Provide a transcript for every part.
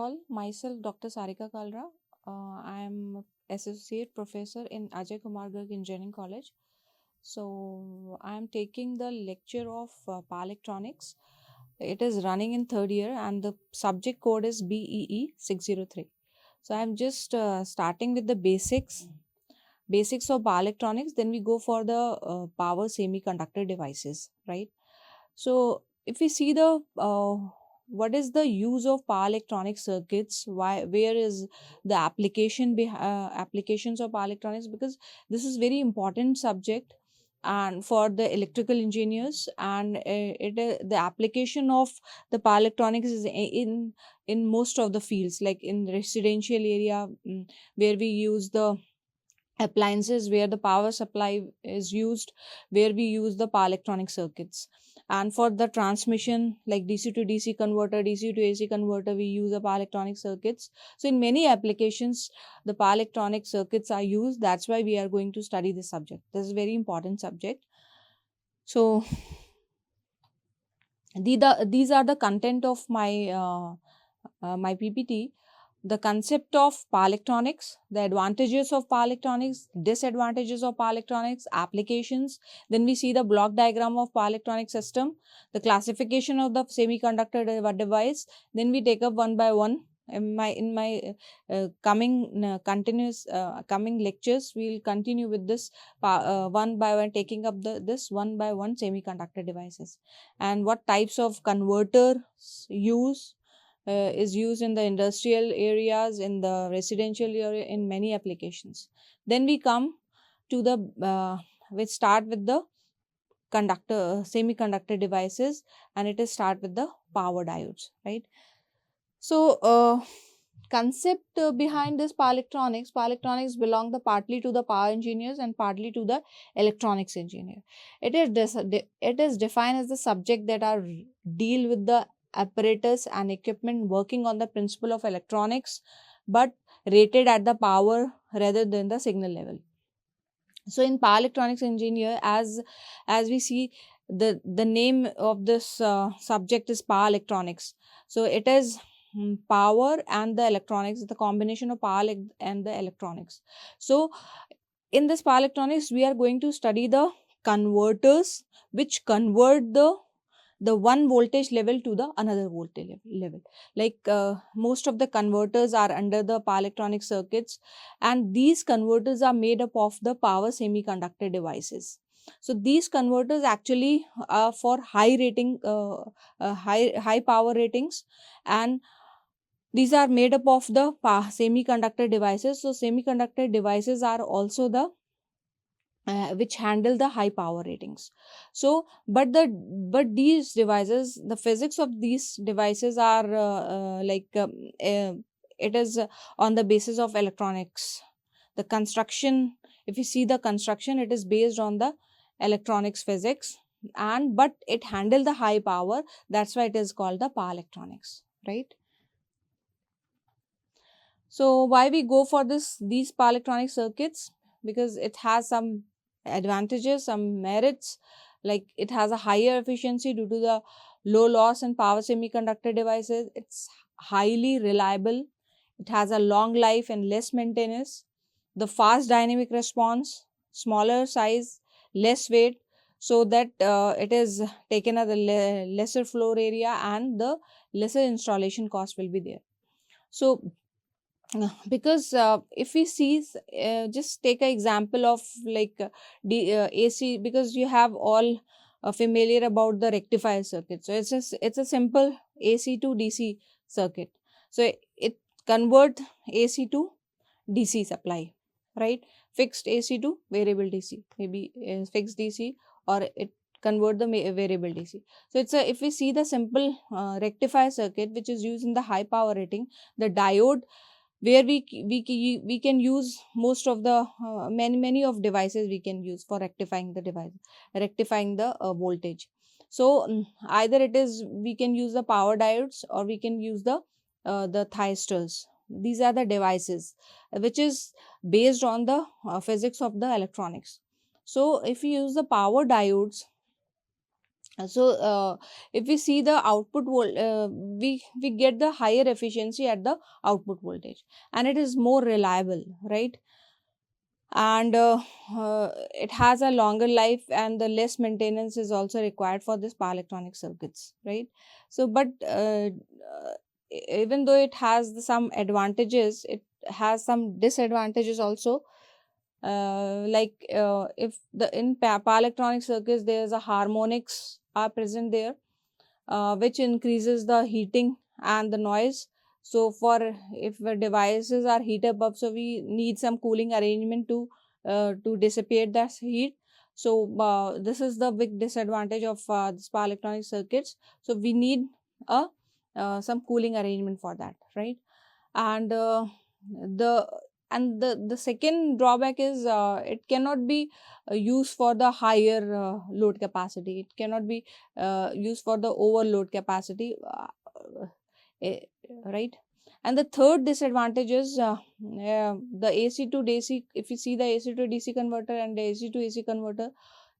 all, myself Dr. Sarika Kalra. I am Associate Professor in Ajay Kumar Garg Engineering College. So I am taking the lecture of power electronics. It is running in third year and the subject code is BEE 603. So I am just starting with the basics of power electronics. Then we go for the power semiconductor devices, right? So if we see the what is the use of power electronic circuits, why, where is the applications of power electronics, because this is very important subject and for the electrical engineers, and the application of the power electronics is in most of the fields, like in residential area, where we use the appliances, where the power supply is used, where we use the power electronic circuits. And for the transmission, like DC to DC converter, DC to AC converter, we use the power electronic circuits. So in many applications the power electronic circuits are used. That's why we are going to study this subject. This is a very important subject. So these are the content of my PPT. The concept of power electronics, the advantages of power electronics, disadvantages of power electronics, applications. Then we see the block diagram of power electronic system, the classification of the semiconductor device. Then we take up one by one. In my coming lectures, we'll continue with this one by one, taking up this one by one semiconductor devices, and what types of converters is used in the industrial areas, in the residential area, in many applications. Then we come to the we start with the semiconductor devices, and it is start with the power diodes, right? So concept behind this power electronics belong the partly to the power engineers and partly to the electronics engineer. It is defined as the subject that are deal with the apparatus and equipment working on the principle of electronics, but rated at the power rather than the signal level. So in power electronics engineer, as we see, the name of this subject is power electronics. So it is power and the electronics, the combination of power and the electronics. So in this power electronics, we are going to study the converters which convert the one voltage level to the another voltage level. Like most of the converters are under the power electronic circuits, and these converters are made up of the power semiconductor devices. So these converters actually are for high power ratings, and these are made up of the semiconductor devices. So semiconductor devices are also the which handle the high power ratings. So but these devices, the physics of these devices are it is on the basis of electronics. The construction, if you see the construction, it is based on the electronics physics, and but it handle the high power. That's why it is called the power electronics, right? So why we go for these power electronic circuits? Because it has some advantages, some merits, like it has a higher efficiency due to the low loss in power semiconductor devices. It's highly reliable. It has a long life and less maintenance. The fast dynamic response, smaller size, less weight, so that it is taken at the lesser floor area, and the lesser installation cost will be there. So because if we see, just take an example of like AC, because you have all familiar about the rectifier circuit. So it's a simple AC to DC circuit. So it convert AC to DC supply, right? Fixed AC to variable DC, maybe fixed DC, or it convert the variable DC. So it's a, if we see the simple rectifier circuit which is used in the high power rating, the diode, where we can use most of the many of devices we can use for rectifying the device, rectifying the voltage. So either it is, we can use the power diodes, or we can use the thyristors. These are the devices which is based on the physics of the electronics. So if you use the power diodes, So if we see the output we get the higher efficiency at the output voltage, and it is more reliable, right? And it has a longer life, and the less maintenance is also required for this power electronic circuits, right? So but even though it has some advantages, it has some disadvantages also. If the in power electronic circuits there is a harmonics are present there, which increases the heating and the noise. So for if the devices are heated up, so we need some cooling arrangement to dissipate that heat. So this is the big disadvantage of this power electronic circuits. So we need a some cooling arrangement for that, right? And the the second drawback is it cannot be used for the higher load capacity. It cannot be used for the overload capacity, eh, right? And the third disadvantage is the AC to DC. If you see the AC to DC converter and the AC to AC converter,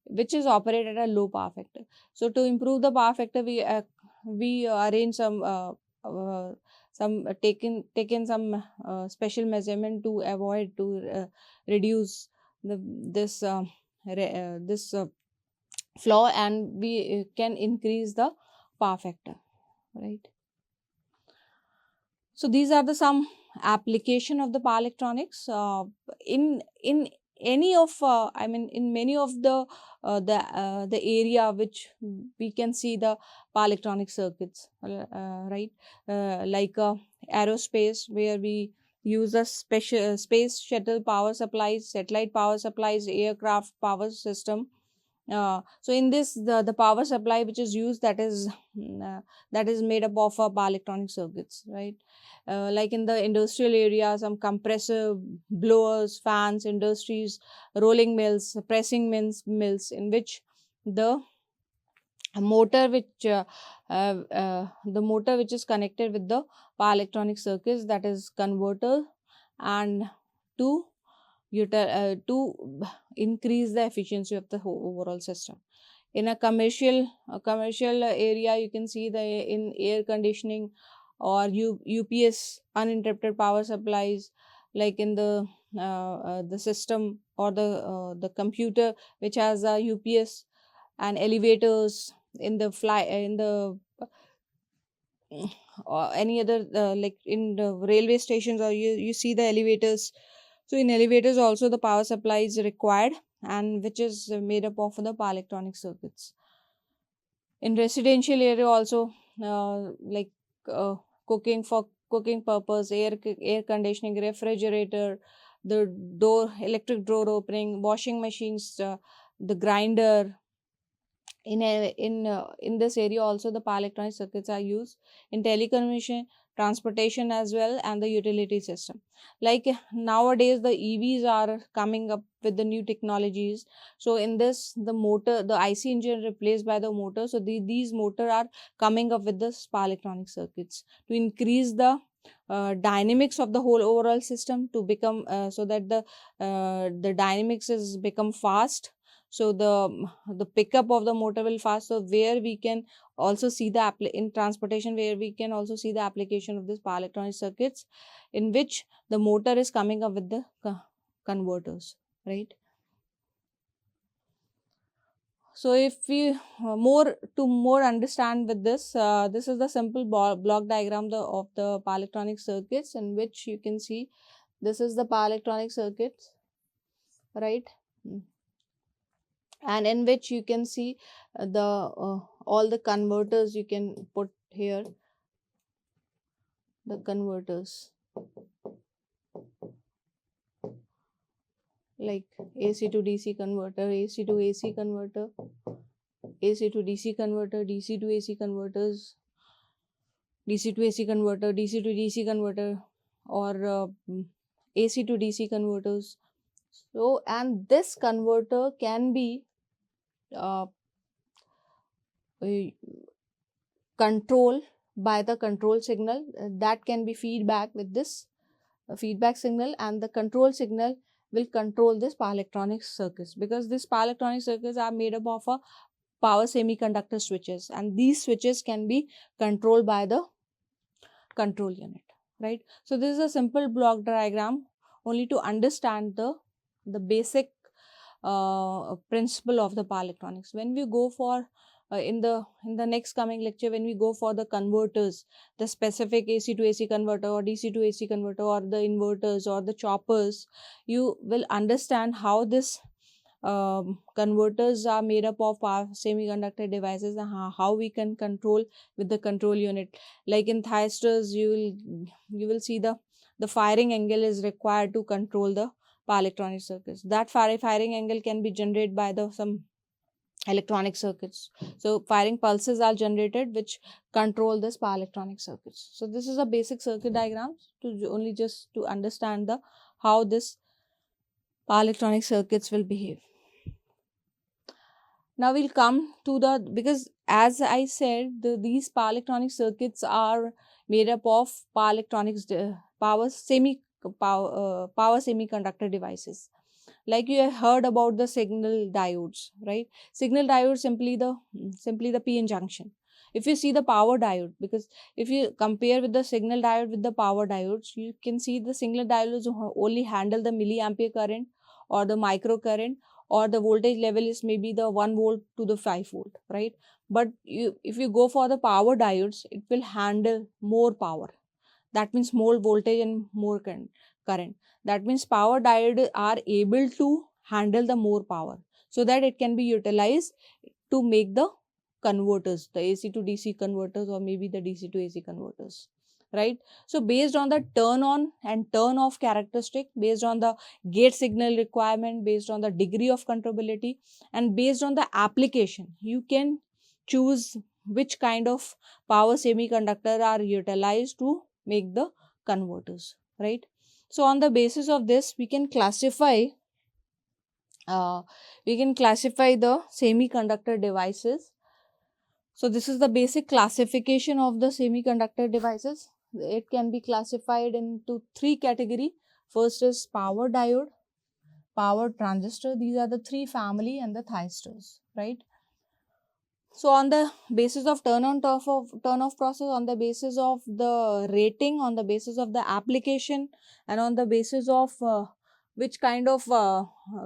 which is operated at a low power factor. So to improve the power factor, we arrange some taken some special measurement to avoid to reduce this this flaw, and we can increase the power factor, right? So these are the some application of the power electronics in any of I mean in many of the area which we can see the power electronic circuits, right? Like aerospace, where we use a special space shuttle power supplies, satellite power supplies, aircraft power system. So in this the power supply which is used, that is made up of power electronic circuits, right? Like in the industrial area, some compressor, blowers, fans, industries, rolling mills, pressing mills in which the motor the motor which is connected with the power electronic circuits, that is converter, and to to increase the efficiency of the overall system. In a commercial area, you can see the in air conditioning or UPS, uninterrupted power supplies, like in the system or the computer which has a UPS, and elevators in the fly in the or any other like in the railway stations, or you see the elevators. So in elevators also the power supply is required, and which is made up of the power electronic circuits. In residential area also, like uh, cooking purpose, air conditioning, refrigerator, the electric door opening, washing machines, the grinder. In this area also the power electronic circuits are used in telecommunication, transportation as well, and the utility system. Like nowadays the EVs are coming up with the new technologies. So in this, the motor, the IC engine replaced by the motor. So these motor are coming up with the power electronic circuits to increase the dynamics of the whole overall system, to become so that the dynamics is become fast. So the pickup of the motor will fast. So where we can also see the in transportation, where we can also see the application of this power electronic circuits, in which the motor is coming up with the converters, right? So if we more understand with this, this is the simple block diagram of the power electronic circuits, in which you can see this is the power electronic circuits, right? And in which you can see the all the converters you can put here, the converters like AC to DC converter, AC to AC converter, AC to DC converter, DC to AC converters, DC to AC converter, DC to DC converter, or AC to DC converters. So and this converter can be uh, uh, control by the control signal, that can be feedback with this feedback signal, and the control signal will control this power electronic circuits, because these power electronic circuits are made up of a power semiconductor switches, and these switches can be controlled by the control unit, right? So this is a simple block diagram only to understand the basic principle of the power electronics. When we go for in the next coming lecture, when we go for the converters, the specific AC to AC converter or DC to AC converter, or the inverters or the choppers, you will understand how this converters are made up of power semiconductor devices, and how we can control with the control unit. Like in thyristors, you will see the firing angle is required to control the power electronic circuits. That firing angle can be generated by the some electronic circuits. So firing pulses are generated which control this power electronic circuits. So this is a basic circuit diagram to only just to understand the how this power electronic circuits will behave. Now we'll come to because as I said, these power electronic circuits are made up of power electronics, power semiconductor devices. Like you have heard about the signal diodes, right? Signal diode simply the p-n junction. If you see the power diode, because if you compare with the signal diode with the power diodes, you can see the signal diodes only handle the milliampere current or the microcurrent, or the voltage level is maybe the 1 volt to the 5 volt, right? But if you go for the power diodes, it will handle more power. That means more voltage and more current. That means power diodes are able to handle the more power, so that it can be utilized to make the converters, the AC to DC converters, or maybe the DC to AC converters, right? So based on the turn on and turn off characteristic, based on the gate signal requirement, based on the degree of controllability, and based on the application, you can choose which kind of power semiconductor are utilized to make the converters, right? So on the basis of this, we can classify the semiconductor devices. So this is the basic classification of the semiconductor devices. It can be classified into 3 categories. First is power diode, power transistor. These are the 3 family, and the thyristors, right? So on the basis of turn off process, on the basis of the rating, on the basis of the application, and on the basis of which kind of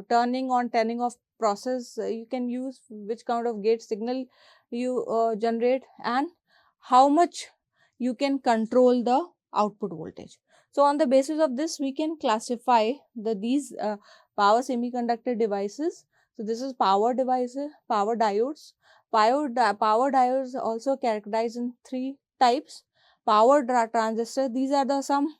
turning off process you can use, which kind of gate signal you generate, and how much you can control the output voltage. So on the basis of this, we can classify these power semiconductor devices. So this is power devices, power diodes. Power diodes also characterized in 3 types. Power transistor, these are the some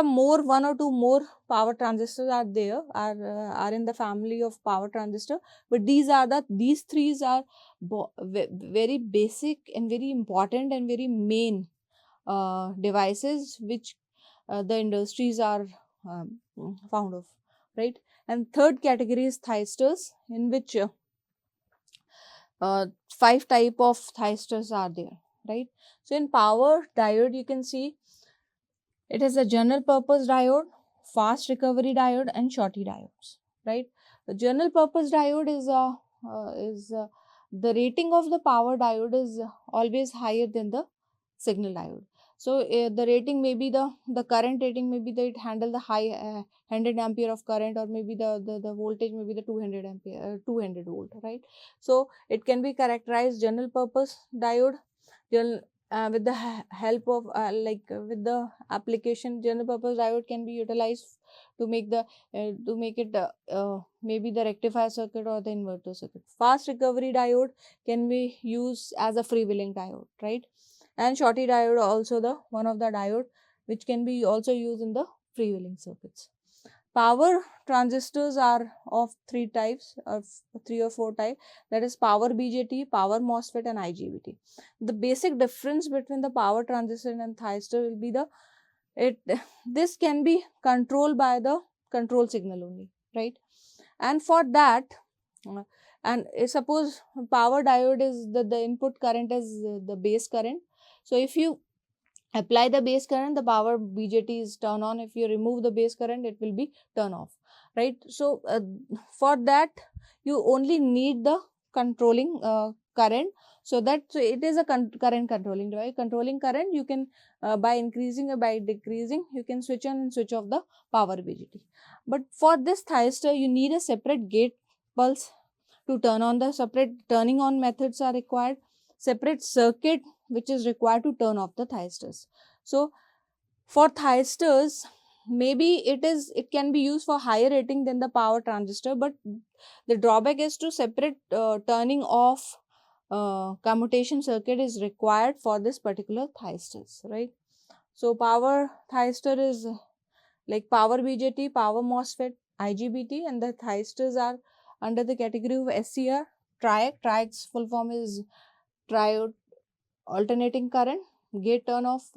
more, 1 or 2 more power transistors are there, are in the family of power transistor, but these 3 are very basic and very important and very main devices which the industries are found of, right? And third category is thyristors, in which 5 type of thyristors are there, right? So in power diode, you can see it is a general purpose diode, fast recovery diode, and Schottky diodes, right? The general purpose diode is the rating of the power diode is always higher than the signal diode. So the rating may be the current rating may be that it handle the high 100 ampere of current, or maybe the voltage may be the 200 ampere 200 volt, right? So it can be characterized general purpose diode. With the help of with the application, general purpose diode can be utilized to make it maybe the rectifier circuit or the inverter circuit. Fast recovery diode can be used as a freewheeling diode, right? And Schottky diode also the one of the diode which can be also used in the freewheeling circuits. Power transistors are of 3 types, of 3 or 4 types, that is power BJT, power MOSFET, and IGBT. The basic difference between the power transistor and thyristor will be this can be controlled by the control signal only, right? And for that, and suppose power diode is the input current is the base current. So if you apply the base current, the power BJT is turn on. If you remove the base current, it will be turn off, right? So for that, you only need the controlling current, so it is a current controlling device. Controlling current, you can by increasing or by decreasing, you can switch on and switch off the power BJT. But for this thyristor, you need a separate gate pulse to turn on. The separate turning on methods are required, separate circuit which is required to turn off the thyristors. So for thyristors, maybe it can be used for higher rating than the power transistor, but the drawback is to separate turning off commutation circuit is required for this particular thyristors, right? So power thyristor is like power BJT, power MOSFET, IGBT, and the thyristors are under the category of SCR. TRIAC. TRIAC's full form is triode alternating current gate turn off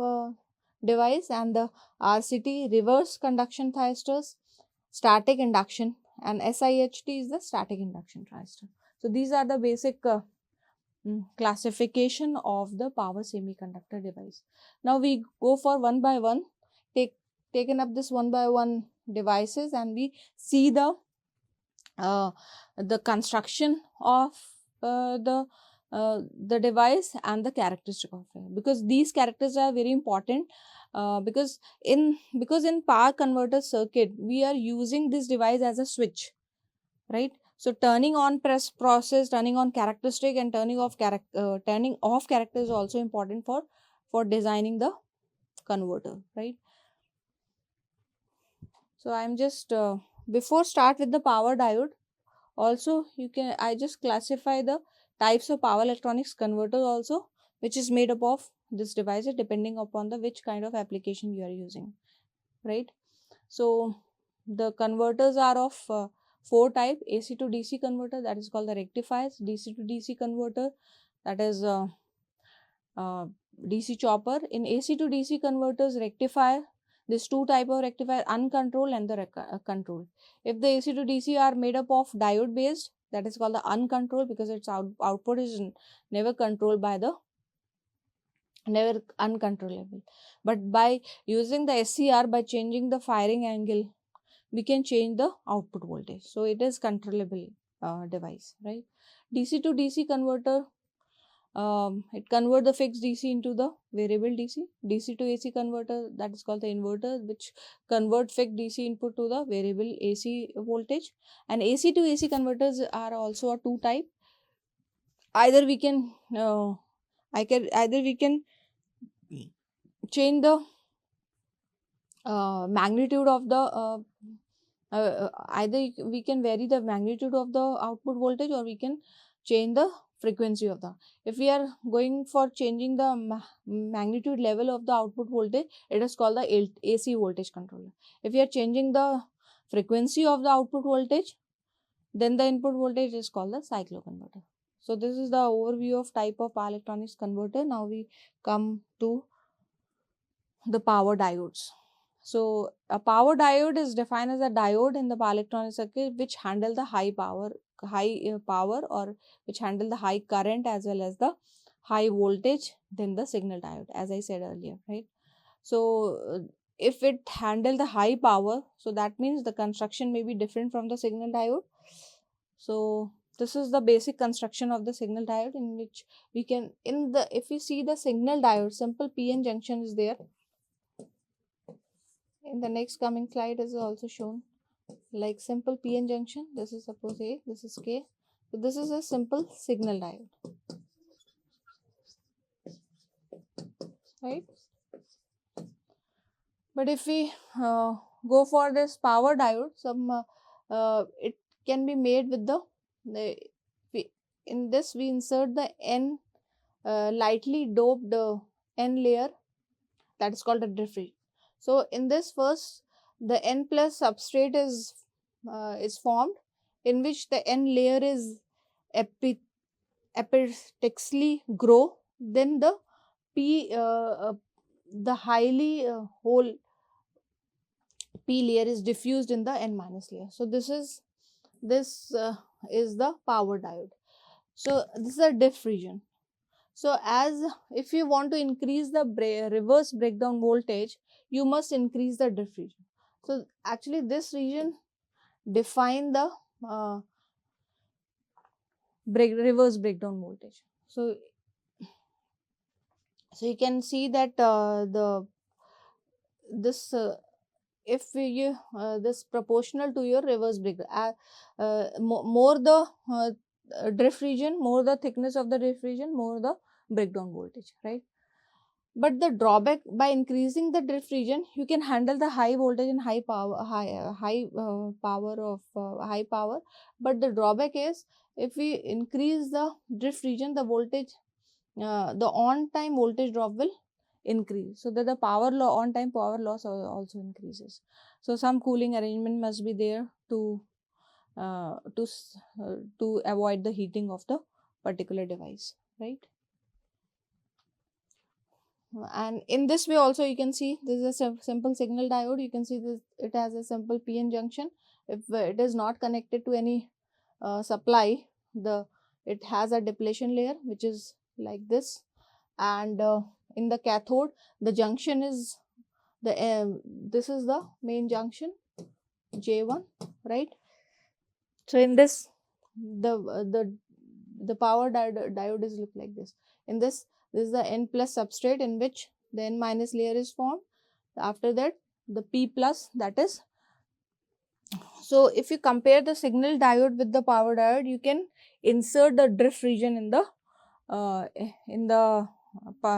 device, and the RCT, reverse conduction thyristors, static induction, and SIHT is the static induction thyristor. So these are the basic classification of the power semiconductor device. Now we go for one by one, taken up this one by one devices, and we see the construction of the device and the characteristic of it, because these characters are very important, because in power converter circuit we are using this device as a switch, right? So turning on process, turning on characteristic, and turning off character is also important for designing the converter, right? So I'm just before start with the power diode, also I just classify the types of power electronics converter also, which is made up of this device depending upon the which kind of application you are using, right? So the converters are of 4 type: AC to DC converter, that is called the rectifiers; DC to DC converter, that is DC chopper. In AC to DC converters, rectifier, there's 2 type of rectifier: uncontrolled and the controlled. If the AC to DC are made up of diode based, that is called the uncontrolled, because its output is never controlled by the never uncontrollable. But by using the SCR, by changing the firing angle, we can change the output voltage. So it is controllable device, right? DC to DC converter, it convert the fixed DC into the variable DC. DC to AC converter, that is called the inverter, which convert fixed DC input to the variable AC voltage. And AC to AC converters are also a 2 type. Either we can change the magnitude of the either we can vary the magnitude of the output voltage, or we can change the frequency of the. If we are going for changing the magnitude level of the output voltage, it is called the AC voltage controller. If we are changing the frequency of the output voltage, then the input voltage is called the cycloconverter. So this is the overview of type of power electronics converter. Now we come to the power diodes. So a power diode is defined as a diode in the power electronic circuit which handle the high power or which handle the high current as well as the high voltage than the signal diode, as I said earlier, right? So if it handle the high power, so that means the construction may be different from the signal diode. So this is the basic construction of the signal diode, in which we can, if you see the signal diode, simple PN junction is there. In the next coming slide is also shown like simple PN junction. This is suppose A, this is K. So this is a simple signal diode, right? But if we go for this power diode, it can be made with in this we insert the N lightly doped N layer, that is called a diffusion. So in this first, the N plus substrate is formed, in which the N layer is epitaxily grow. Then the the highly whole P layer is diffused in the N minus layer. So this is the power diode. So this is a diff region. So as if you want to increase the reverse breakdown voltage, you must increase the diff region. So actually this region define the reverse breakdown voltage. So you can see that this if you this proportional to your reverse breakdown, more the drift region, more the thickness of the drift region, more the breakdown voltage, right? But the drawback, by increasing the drift region, you can handle the high voltage and high power, high power. But the drawback is, if we increase the drift region, the voltage, the on time voltage drop will increase, so that the on time power loss also increases. So some cooling arrangement must be there to avoid the heating of the particular device, right? And in this way also, you can see this is a simple signal diode. You can see this, it has a simple PN junction. If it is not connected to any supply, it has a depletion layer which is like this. And in the cathode, the junction is this is the main junction, J1, right? So in this, the power diode is look like this. In this is the N plus substrate in which the N minus layer is formed. After that, the P plus, that is. So if you compare the signal diode with the power diode, you can insert the drift region in the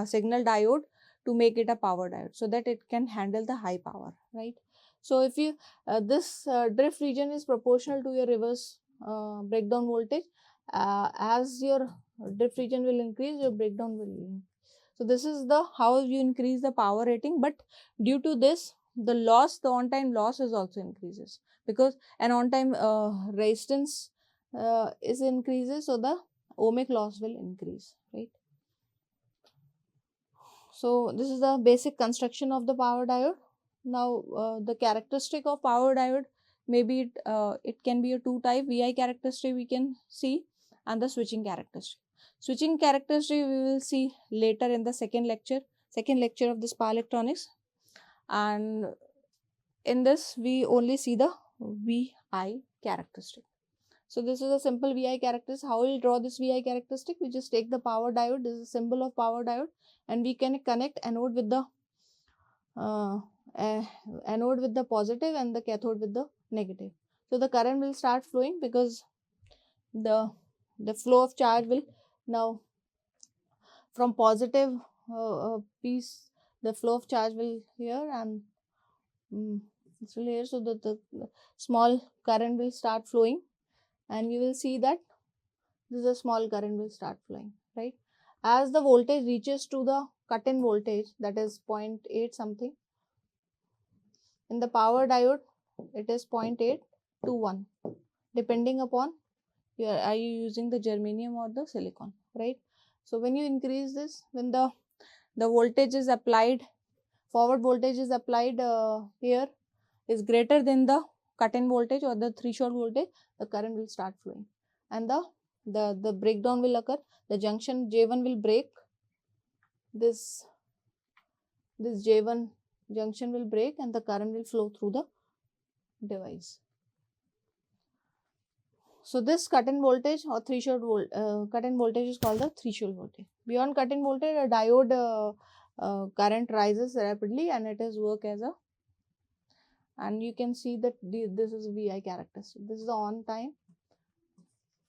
signal diode to make it a power diode, so that it can handle the high power, right? So if you this drift region is proportional to your reverse breakdown voltage. As your drift region will increase, your breakdown will increase. So this is the how you increase the power rating. But due to this, the on time loss is also increases, because an on time resistance is increases, so the ohmic loss will increase, right? So this is the basic construction of the power diode. Now the characteristic of power diode, maybe it can be a two type, VI characteristic we can see, and the switching characteristic. Switching characteristic we will see later in the second lecture of this power electronics. And in this we only see the VI characteristic. So this is a simple VI characteristic. How we will draw this VI characteristic? We just take the power diode. This is a symbol of power diode, and we can connect anode with the positive and the cathode with the negative. So the current will start flowing, because the flow of charge will now from positive piece, the flow of charge will here, and this will here. So the small current will start flowing, and you will see that this is a small current will start flowing, right? As the voltage reaches to the cut-in voltage, that is 0.8 something, in the power diode it is 0.8 to 1, depending upon are you using the germanium or the silicon, right? So when you increase this, when the voltage is applied, forward voltage is applied here is greater than the cut-in voltage or the threshold voltage, the current will start flowing, and the breakdown will occur. The junction J1 will break. This J1 junction will break, and the current will flow through the device. So this cut-in voltage or threshold cut-in voltage is called the threshold voltage. Beyond cut-in voltage, a diode current rises rapidly, and it is work as a, and you can see that this is VI characteristic. This is the on time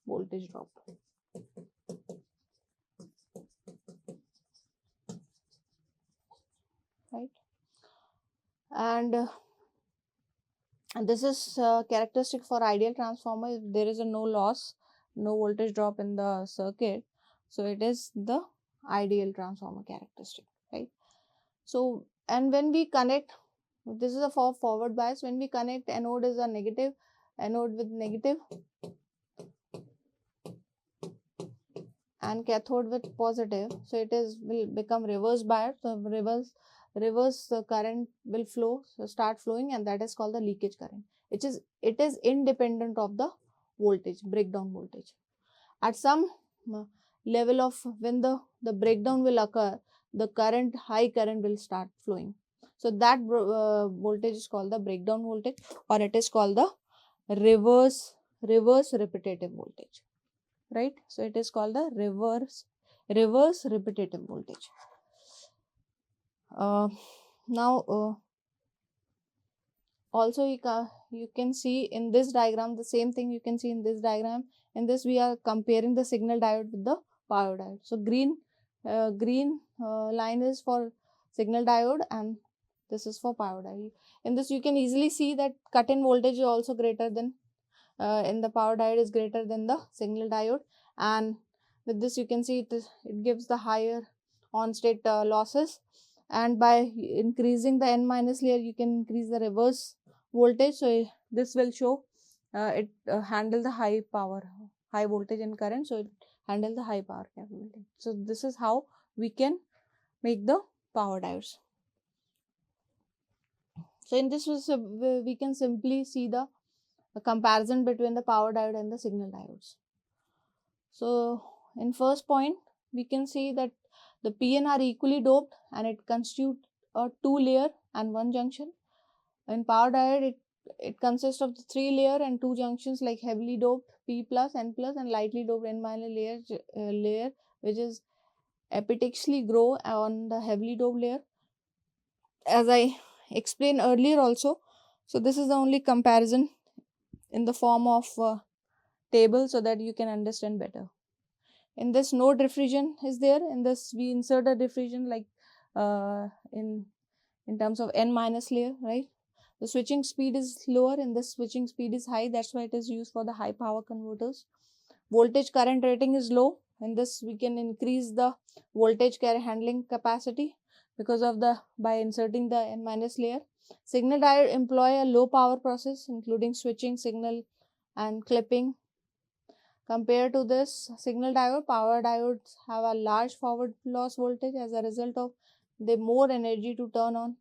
voltage drop. Right, and this is characteristic for ideal transformer. If there is a no loss, no voltage drop in the circuit, so it is the ideal transformer characteristic, right? So, and when we connect, this is a forward bias. When we connect, anode is a negative, anode with negative, and cathode with positive, so it will become reverse bias. So reverse current will flow, so start flowing, and that is called the leakage current. It is independent of the voltage, breakdown voltage. At some level of when the breakdown will occur, the high current will start flowing. So that voltage is called the breakdown voltage, or it is called the reverse repetitive voltage. right? So it is called the reverse repetitive voltage. Now also you can see in this diagram the same thing you can see in this diagram. In this we are comparing the signal diode with the power diode. So green line is for signal diode and this is for power diode. In this you can easily see that cut-in voltage is also greater than in the power diode is greater than the signal diode, and with this you can see it gives the higher on state losses, and by increasing the n minus layer you can increase the reverse voltage. So this will show it handle the high power, high voltage and current, so it handle the high power capability. So this is how we can make the power diodes. So in this we can simply see the comparison between the power diode and the signal diodes. So in first point we can see that the PN are equally doped and it constitutes a 2-layer and 1 junction. In power diode it consists of the 3-layer and 2 junctions, like heavily doped P plus, N plus and lightly doped N minus layer which is epitaxially grow on the heavily doped layer, as I explained earlier also. So this is the only comparison in the form of table so that you can understand better. In this no diffusion is there. In this we insert a diffusion like in terms of N minus layer, right? The switching speed is lower, in this switching speed is high, that's why it is used for the high power converters. Voltage current rating is low, in this we can increase the voltage carry handling capacity because of the by inserting the N minus layer. Signal diode employ a low power process including switching, signal and clipping. Compared to this signal diode, power diodes have a large forward loss voltage. As a result of they more energy to turn on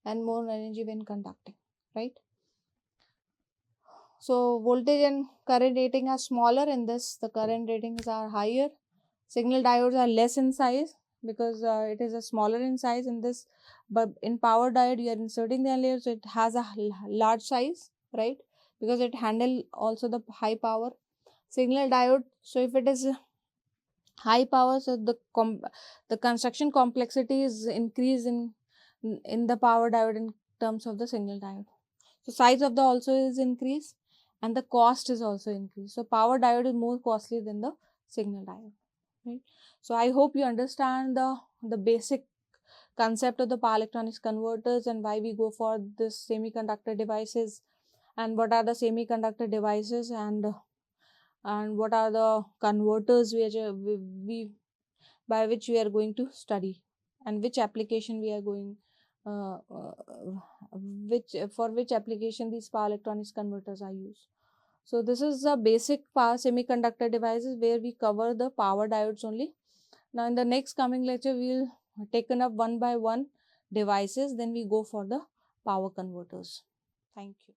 and more energy when conducting, right? So voltage and current rating are smaller. In this the current ratings are higher. Signal diodes are less in size because it is a smaller in size in this, but in power diode you are inserting the layer, so it has a large size, right? Because it handle also the high power. Signal diode, so if it is high power, so the construction complexity is increased in the power diode in terms of the signal diode. So size of the also is increased and the cost is also increased. So power diode is more costly than the signal diode, right? So I hope you understand the basic concept of the power electronics converters and why we go for this semiconductor devices and what are the semiconductor devices and what are the converters we by which we are going to study and which application we are going uh, uh, for which application these power electronics converters are used. So this is the basic power semiconductor devices where we cover the power diodes only. Now in the next coming lecture we will taken up one by one devices, then we go for the power converters. Thank you.